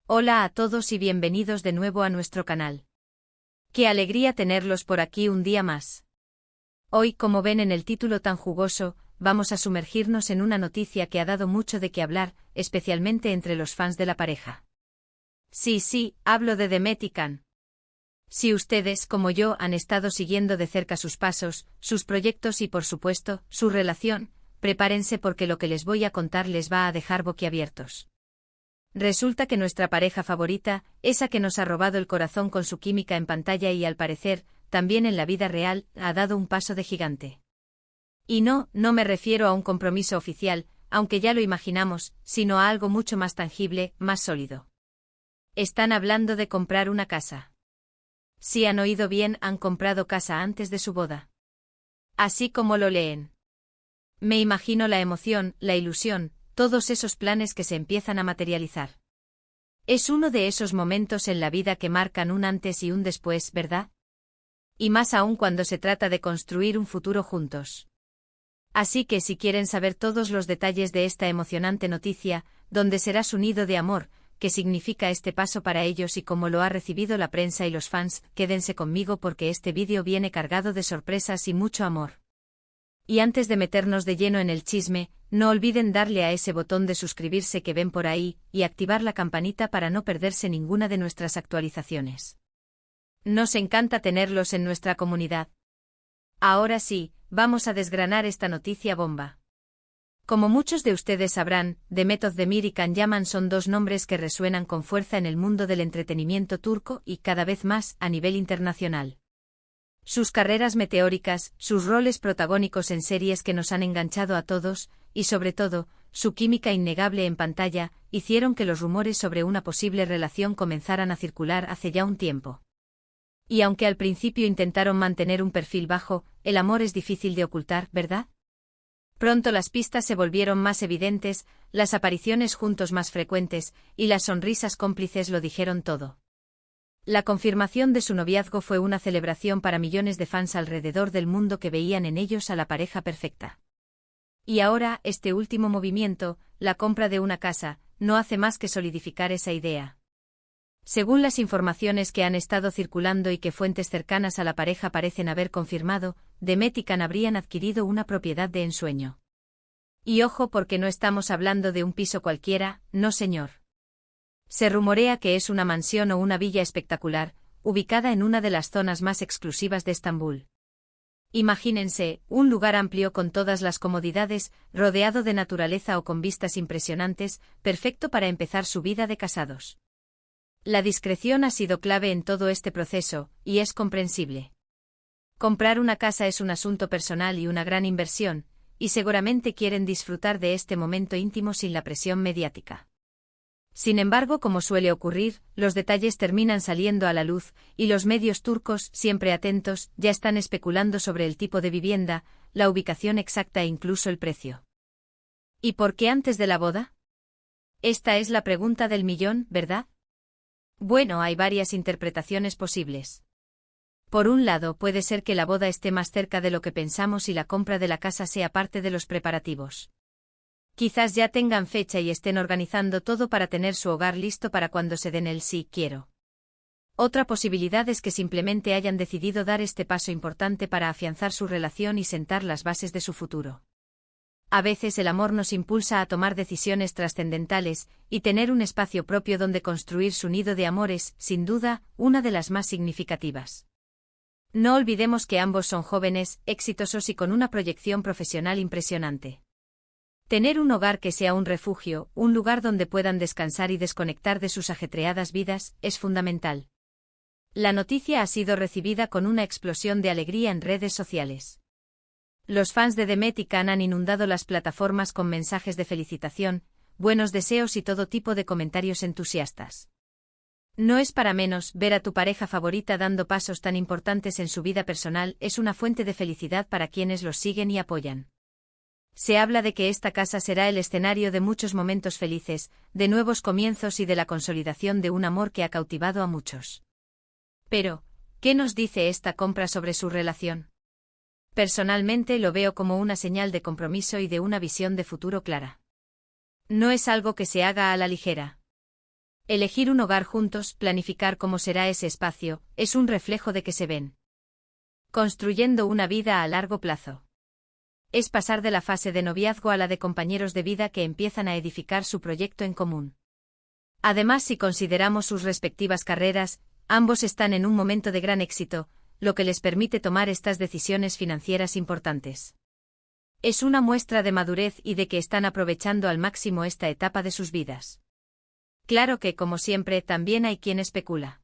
Hola a todos y bienvenidos de nuevo a nuestro canal. Qué alegría tenerlos por aquí un día más. Hoy, como ven en el título tan jugoso, vamos a sumergirnos en una noticia que ha dado mucho de qué hablar, especialmente entre los fans de la pareja. Sí, hablo de Demet y Can. Si ustedes, como yo, han estado siguiendo de cerca sus pasos, sus proyectos y, por supuesto, su relación, prepárense porque lo que les voy a contar les va a dejar boquiabiertos. Resulta que nuestra pareja favorita, esa que nos ha robado el corazón con su química en pantalla y al parecer, también en la vida real, ha dado un paso de gigante. Y no me refiero a un compromiso oficial, aunque ya lo imaginamos, sino a algo mucho más tangible, más sólido. Están hablando de comprar una casa. Si han oído bien, han comprado casa antes de su boda. Así como lo leen. Me imagino la emoción, la ilusión, todos esos planes que se empiezan a materializar. Es uno de esos momentos en la vida que marcan un antes y un después, ¿verdad? Y más aún cuando se trata de construir un futuro juntos. Así que si quieren saber todos los detalles de esta emocionante noticia, dónde será su nido de amor, qué significa este paso para ellos y cómo lo ha recibido la prensa y los fans, quédense conmigo porque este vídeo viene cargado de sorpresas y mucho amor. Y antes de meternos de lleno en el chisme, no olviden darle a ese botón de suscribirse que ven por ahí, y activar la campanita para no perderse ninguna de nuestras actualizaciones. Nos encanta tenerlos en nuestra comunidad. Ahora sí, vamos a desgranar esta noticia bomba. Como muchos de ustedes sabrán, Demet Özdemir y Can Yaman son dos nombres que resuenan con fuerza en el mundo del entretenimiento turco y cada vez más a nivel internacional. Sus carreras meteóricas, sus roles protagónicos en series que nos han enganchado a todos, y sobre todo, su química innegable en pantalla, hicieron que los rumores sobre una posible relación comenzaran a circular hace ya un tiempo. Y aunque al principio intentaron mantener un perfil bajo, el amor es difícil de ocultar, ¿verdad? Pronto las pistas se volvieron más evidentes, las apariciones juntos más frecuentes, y las sonrisas cómplices lo dijeron todo. La confirmación de su noviazgo fue una celebración para millones de fans alrededor del mundo que veían en ellos a la pareja perfecta. Y ahora, este último movimiento, la compra de una casa, no hace más que solidificar esa idea. Según las informaciones que han estado circulando y que fuentes cercanas a la pareja parecen haber confirmado, Demet y Can habrían adquirido una propiedad de ensueño. Y ojo porque no estamos hablando de un piso cualquiera, no señor. Se rumorea que es una mansión o una villa espectacular, ubicada en una de las zonas más exclusivas de Estambul. Imagínense, un lugar amplio con todas las comodidades, rodeado de naturaleza o con vistas impresionantes, perfecto para empezar su vida de casados. La discreción ha sido clave en todo este proceso, y es comprensible. Comprar una casa es un asunto personal y una gran inversión, y seguramente quieren disfrutar de este momento íntimo sin la presión mediática. Sin embargo, como suele ocurrir, los detalles terminan saliendo a la luz, y los medios turcos, siempre atentos, ya están especulando sobre el tipo de vivienda, la ubicación exacta e incluso el precio. ¿Y por qué antes de la boda? Esta es la pregunta del millón, ¿verdad? Bueno, hay varias interpretaciones posibles. Por un lado, puede ser que la boda esté más cerca de lo que pensamos y la compra de la casa sea parte de los preparativos. Quizás ya tengan fecha y estén organizando todo para tener su hogar listo para cuando se den el sí quiero. Otra posibilidad es que simplemente hayan decidido dar este paso importante para afianzar su relación y sentar las bases de su futuro. A veces el amor nos impulsa a tomar decisiones trascendentales, y tener un espacio propio donde construir su nido de amor es, sin duda, una de las más significativas. No olvidemos que ambos son jóvenes, exitosos y con una proyección profesional impresionante. Tener un hogar que sea un refugio, un lugar donde puedan descansar y desconectar de sus ajetreadas vidas, es fundamental. La noticia ha sido recibida con una explosión de alegría en redes sociales. Los fans de Demet y Can han inundado las plataformas con mensajes de felicitación, buenos deseos y todo tipo de comentarios entusiastas. No es para menos, ver a tu pareja favorita dando pasos tan importantes en su vida personal es una fuente de felicidad para quienes los siguen y apoyan. Se habla de que esta casa será el escenario de muchos momentos felices, de nuevos comienzos y de la consolidación de un amor que ha cautivado a muchos. Pero, ¿qué nos dice esta compra sobre su relación? Personalmente lo veo como una señal de compromiso y de una visión de futuro clara. No es algo que se haga a la ligera. Elegir un hogar juntos, planificar cómo será ese espacio, es un reflejo de que se ven construyendo una vida a largo plazo. Es pasar de la fase de noviazgo a la de compañeros de vida que empiezan a edificar su proyecto en común. Además, si consideramos sus respectivas carreras, ambos están en un momento de gran éxito, lo que les permite tomar estas decisiones financieras importantes. Es una muestra de madurez y de que están aprovechando al máximo esta etapa de sus vidas. Claro que, como siempre, también hay quien especula.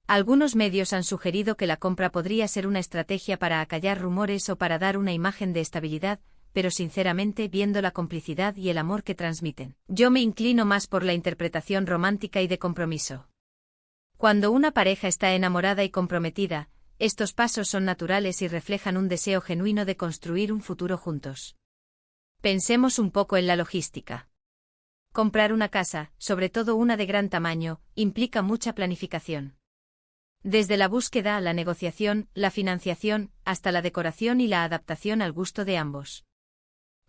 Algunos medios han sugerido que la compra podría ser una estrategia para acallar rumores o para dar una imagen de estabilidad, pero sinceramente, viendo la complicidad y el amor que transmiten, yo me inclino más por la interpretación romántica y de compromiso. Cuando una pareja está enamorada y comprometida, estos pasos son naturales y reflejan un deseo genuino de construir un futuro juntos. Pensemos un poco en la logística. Comprar una casa, sobre todo una de gran tamaño, implica mucha planificación. Desde la búsqueda, la negociación, la financiación, hasta la decoración y la adaptación al gusto de ambos.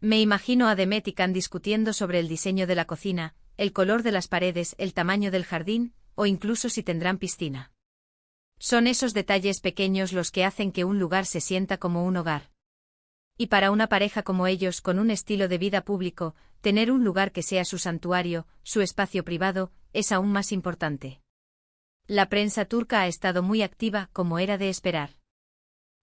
Me imagino a Demet y Can discutiendo sobre el diseño de la cocina, el color de las paredes, el tamaño del jardín, o incluso si tendrán piscina. Son esos detalles pequeños los que hacen que un lugar se sienta como un hogar. Y para una pareja como ellos, con un estilo de vida público, tener un lugar que sea su santuario, su espacio privado, es aún más importante. La prensa turca ha estado muy activa, como era de esperar.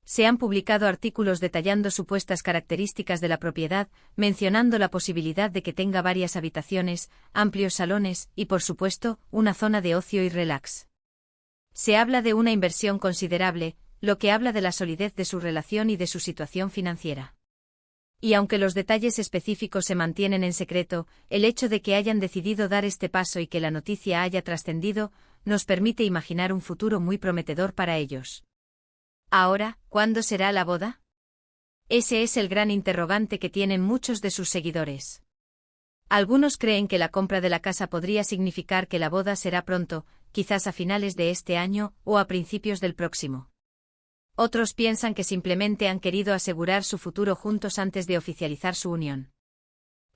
Se han publicado artículos detallando supuestas características de la propiedad, mencionando la posibilidad de que tenga varias habitaciones, amplios salones y, por supuesto, una zona de ocio y relax. Se habla de una inversión considerable, lo que habla de la solidez de su relación y de su situación financiera. Y aunque los detalles específicos se mantienen en secreto, el hecho de que hayan decidido dar este paso y que la noticia haya trascendido, nos permite imaginar un futuro muy prometedor para ellos. Ahora, ¿cuándo será la boda? Ese es el gran interrogante que tienen muchos de sus seguidores. Algunos creen que la compra de la casa podría significar que la boda será pronto, quizás a finales de este año o a principios del próximo. Otros piensan que simplemente han querido asegurar su futuro juntos antes de oficializar su unión.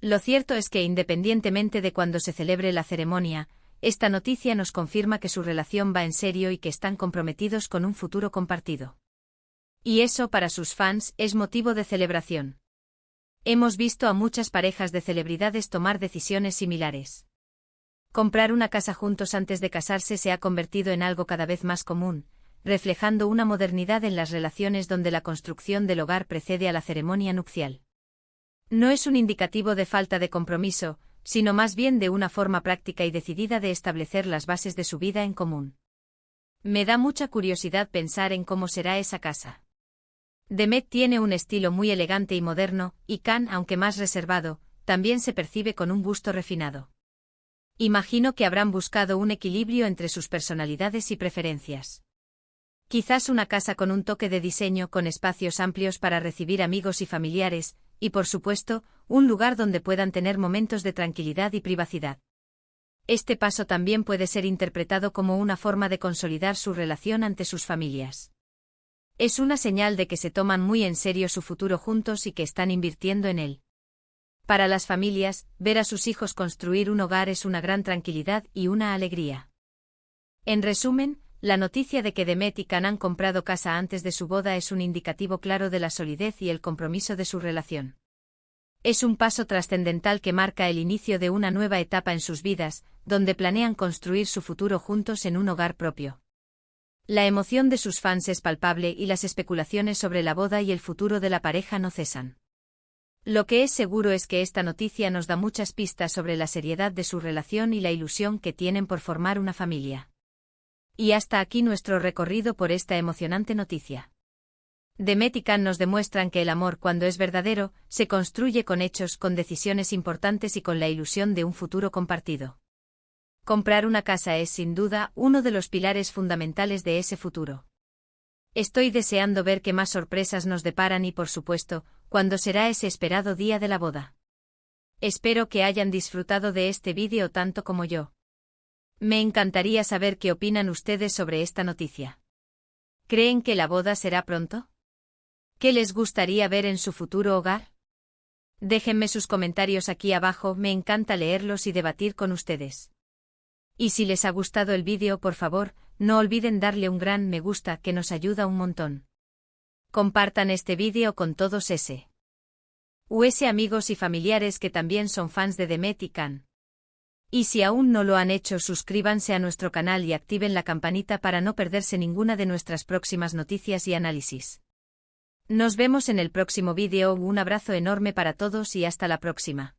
Lo cierto es que independientemente de cuándo se celebre la ceremonia, esta noticia nos confirma que su relación va en serio y que están comprometidos con un futuro compartido. Y eso para sus fans es motivo de celebración. Hemos visto a muchas parejas de celebridades tomar decisiones similares. Comprar una casa juntos antes de casarse se ha convertido en algo cada vez más común, reflejando una modernidad en las relaciones donde la construcción del hogar precede a la ceremonia nupcial. No es un indicativo de falta de compromiso, sino más bien de una forma práctica y decidida de establecer las bases de su vida en común. Me da mucha curiosidad pensar en cómo será esa casa. Demet tiene un estilo muy elegante y moderno, y Can, aunque más reservado, también se percibe con un gusto refinado. Imagino que habrán buscado un equilibrio entre sus personalidades y preferencias. Quizás una casa con un toque de diseño, con espacios amplios para recibir amigos y familiares, y por supuesto, un lugar donde puedan tener momentos de tranquilidad y privacidad. Este paso también puede ser interpretado como una forma de consolidar su relación ante sus familias. Es una señal de que se toman muy en serio su futuro juntos y que están invirtiendo en él. Para las familias, ver a sus hijos construir un hogar es una gran tranquilidad y una alegría. En resumen, la noticia de que Demet y Can han comprado casa antes de su boda es un indicativo claro de la solidez y el compromiso de su relación. Es un paso trascendental que marca el inicio de una nueva etapa en sus vidas, donde planean construir su futuro juntos en un hogar propio. La emoción de sus fans es palpable y las especulaciones sobre la boda y el futuro de la pareja no cesan. Lo que es seguro es que esta noticia nos da muchas pistas sobre la seriedad de su relación y la ilusión que tienen por formar una familia. Y hasta aquí nuestro recorrido por esta emocionante noticia. Demet y Can nos demuestran que el amor, cuando es verdadero, se construye con hechos, con decisiones importantes y con la ilusión de un futuro compartido. Comprar una casa es, sin duda, uno de los pilares fundamentales de ese futuro. Estoy deseando ver qué más sorpresas nos deparan y, por supuesto, cuándo será ese esperado día de la boda. Espero que hayan disfrutado de este vídeo tanto como yo. Me encantaría saber qué opinan ustedes sobre esta noticia. ¿Creen que la boda será pronto? ¿Qué les gustaría ver en su futuro hogar? Déjenme sus comentarios aquí abajo, me encanta leerlos y debatir con ustedes. Y si les ha gustado el vídeo, por favor, no olviden darle un gran me gusta que nos ayuda un montón. Compartan este vídeo con todos US amigos y familiares que también son fans de Demet y Can. Y si aún no lo han hecho, suscríbanse a nuestro canal y activen la campanita para no perderse ninguna de nuestras próximas noticias y análisis. Nos vemos en el próximo vídeo, un abrazo enorme para todos y hasta la próxima.